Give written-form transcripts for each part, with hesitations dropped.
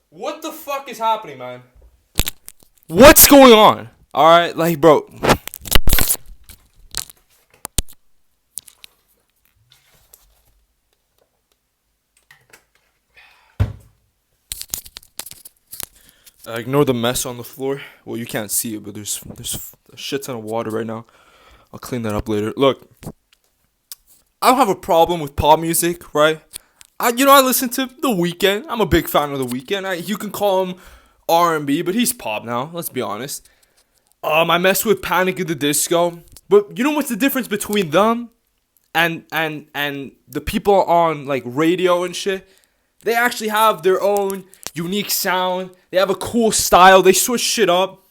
What the fuck is happening, man? What's going on? Alright, like, bro. Ignore the mess on the floor. Well, you can't see it, but there's a shit ton of water right now. I'll clean that up later. Look, I don't have a problem with pop music, right? I listen to The Weeknd. I'm a big fan of The Weeknd. You can call him R&B, but he's pop now. Let's be honest. I mess with Panic at the Disco, but you know what's the difference between them and the people on like radio and shit? They actually have their own unique sound. They have a cool style. They switch shit up.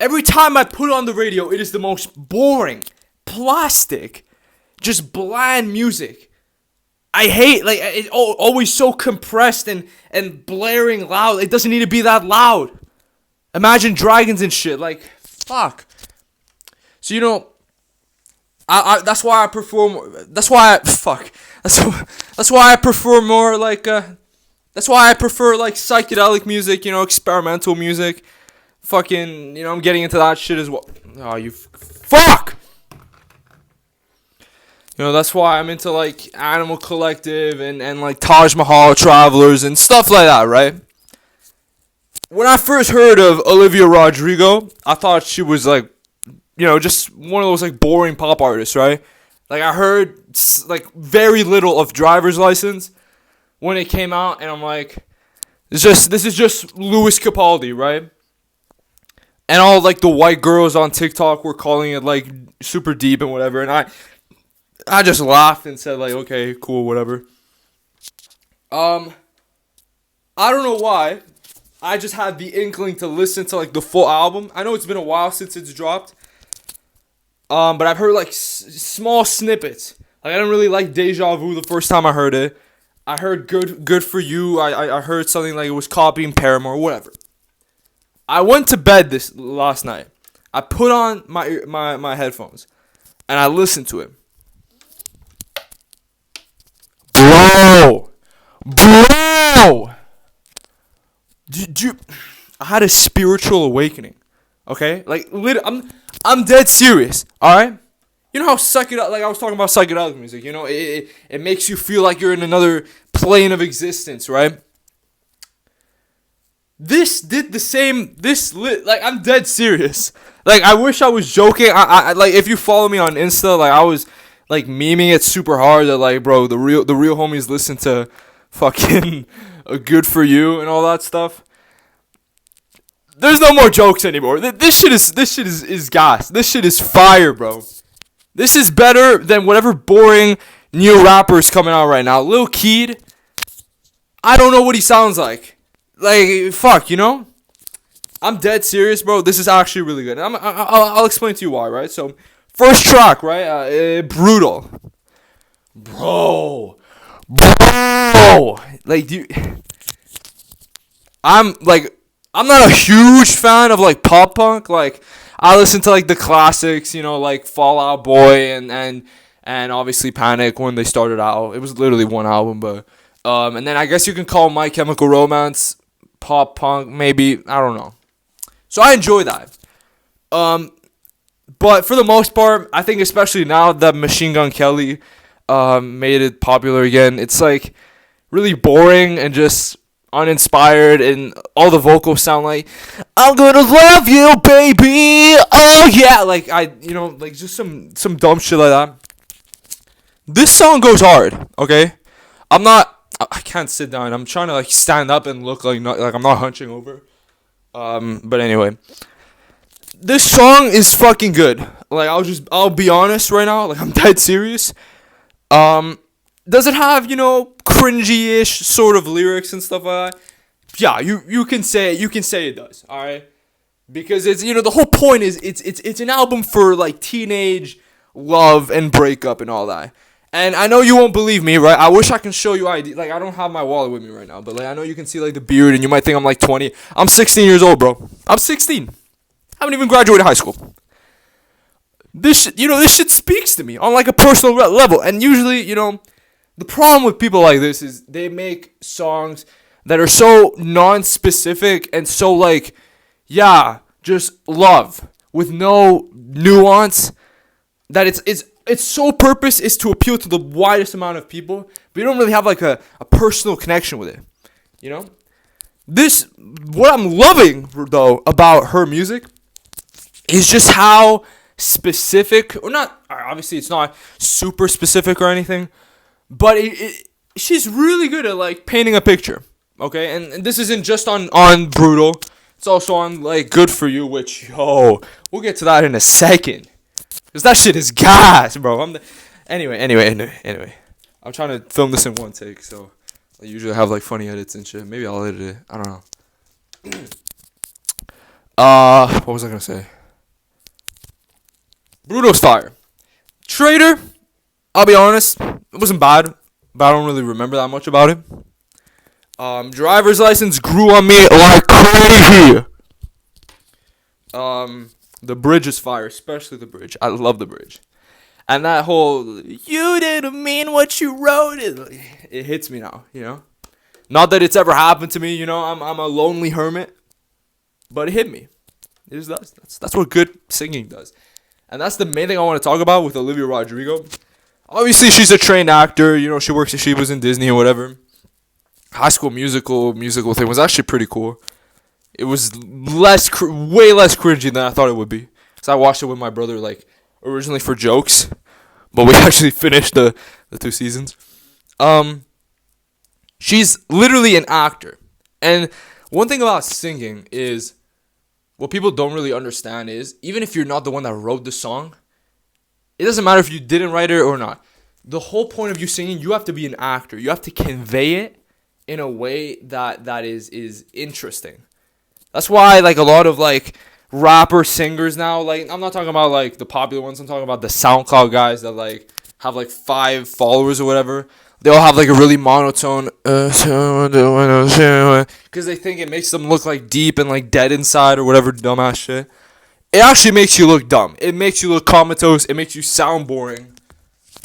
Every time I put on the radio, it is the most boring, plastic, just bland music. I hate, like, it's always so compressed and blaring loud. It doesn't need to be that loud. Imagine Dragons and shit. Like, fuck. So, that's why I prefer, that's why I prefer more, like, that's why I prefer, like, psychedelic music, experimental music. Fucking, I'm getting into that shit as well. Oh, fuck! That's why I'm into, like, Animal Collective and like, Taj Mahal Travelers and stuff like that, right? When I first heard of Olivia Rodrigo, I thought she was, like, just one of those, like, boring pop artists, right? Like, I heard, like, very little of Driver's License when it came out, and I'm like, this is just Louis Capaldi, right? And all, like, the white girls on TikTok were calling it, like, super deep and whatever, and I just laughed and said, like, okay, cool, whatever. I don't know why. I just had the inkling to listen to, like, the full album. I know it's been a while since it's dropped. But I've heard, like, small snippets. Like, I didn't really like Deja Vu the first time I heard it. I heard Good For You. I heard something like it was copying Paramore, whatever. I went to bed this last night. I put on my headphones. And I listened to it. Bro! I had a spiritual awakening. Okay? Like, I'm dead serious. Alright? You know how psychedelic, like I was talking about psychedelic music, it makes you feel like you're in another plane of existence, right? This did the same, like, I'm dead serious. Like, I wish I was joking. I like, if you follow me on Insta, like, I was, like, memeing it super hard that, like, bro, the real homies listen to fucking Good For You and all that stuff. There's no more jokes anymore. This shit is gas. This shit is fire, bro. This is better than whatever boring new rapper is coming out right now. Lil Keed, I don't know what he sounds like. Like, fuck, I'm dead serious, bro. This is actually really good. I'll explain to you why, right? So, first track, right? Brutal. Bro. Like, I'm not a huge fan of, like, pop punk. Like, I listen to, like, the classics, like Fall Out Boy and obviously Panic when they started out. It was literally one album, but and then I guess you can call My Chemical Romance pop punk, maybe. I don't know. So I enjoy that. But for the most part, I think especially now that Machine Gun Kelly made it popular again, it's, like, really boring and just uninspired, and all the vocals sound like, I'm gonna love you, baby, oh yeah, like, like, just some dumb shit like that. This song goes hard, okay? I can't sit down. I'm trying to, like, stand up and look like I'm not hunching over. But anyway, this song is fucking good. Like, I'll be honest right now. Like, I'm dead serious. Does it have, cringy-ish sort of lyrics and stuff like that? Yeah, you can say it does, alright? Because it's, the whole point is it's an album for, like, teenage love and breakup and all that. And I know you won't believe me, right? I wish I can show you ID. Like, I don't have my wallet with me right now, but, like, I know you can see, like, the beard, and you might think I'm, like, 20. I'm 16 years old, bro. I'm 16. I haven't even graduated high school. This shit speaks to me on, like, a personal level. And usually, the problem with people like this is they make songs that are so non-specific and so like, yeah, just love with no nuance, that its sole purpose is to appeal to the widest amount of people, but you don't really have like a personal connection with it, you know? What I'm loving though about her music is just how specific, or not, obviously it's not super specific or anything, but she's really good at like painting a picture, okay? And this isn't just on Brutal, it's also on like Good For You, which, yo, we'll get to that in a second, because that shit is gas, bro. Anyway, I'm trying to film this in one take, so I usually have like funny edits and shit. Maybe I'll edit it, I don't know. What was I gonna say? Brutal's fire. Traitor, I'll be honest, it wasn't bad, but I don't really remember that much about it. Driver's License grew on me like crazy. The bridge is fire, especially the bridge. I love the bridge. And that whole, you didn't mean what you wrote, it hits me now, you know? Not that it's ever happened to me, you know, I'm a lonely hermit, but it hit me. It just does. That's what good singing does. And that's the main thing I want to talk about with Olivia Rodrigo. Obviously, she's a trained actor, you know, she was in Disney or whatever. High School musical thing was actually pretty cool. It was way less cringy than I thought it would be. So I watched it with my brother, like, originally for jokes, but we actually finished the 2 seasons. She's literally an actor. And one thing about singing is, what people don't really understand is, even if you're not the one that wrote the song, it doesn't matter if you didn't write it or not. The whole point of you singing, you have to be an actor. You have to convey it in a way that is interesting. That's why, like, a lot of, like, rapper singers now, like, I'm not talking about, like, the popular ones. I'm talking about the SoundCloud guys that, like, have, like, 5 followers or whatever. They all have, like, a really monotone, because they think it makes them look, like, deep and, like, dead inside or whatever dumbass shit. It actually makes you look dumb. It makes you look comatose. It makes you sound boring.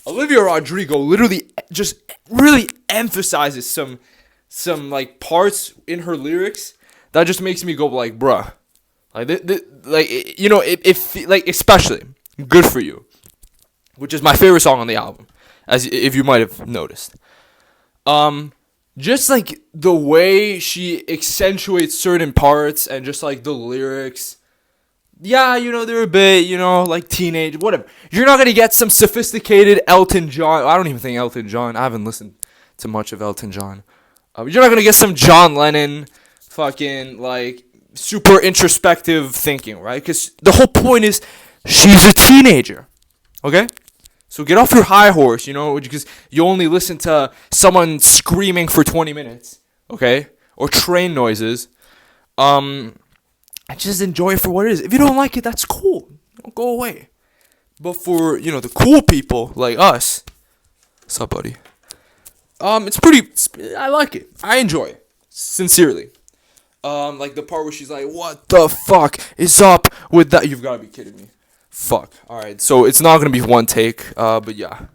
Olivia Rodrigo literally just really emphasizes some like parts in her lyrics that just makes me go like, bruh, like you know, if like, especially Good For You, which is my favorite song on the album, as if you might have noticed. Just like the way she accentuates certain parts and just like the lyrics. Yeah, you know, they're a bit, you know, like teenage, whatever. You're not going to get some sophisticated Elton John. I don't even think Elton John. I haven't listened to much of Elton John. You're not going to get some John Lennon fucking, like, super introspective thinking, right? Because the whole point is she's a teenager, okay? So get off your high horse, you know, because you only listen to someone screaming for 20 minutes, okay? Or train noises. I just enjoy it for what it is. If you don't like it, that's cool. Don't go away. But for, you know, the cool people like us, what's up, buddy? I like it. I enjoy it. Sincerely. Like the part where she's like, what the fuck is up with that? You've got to be kidding me. Fuck. Alright, so it's not going to be one take, but yeah.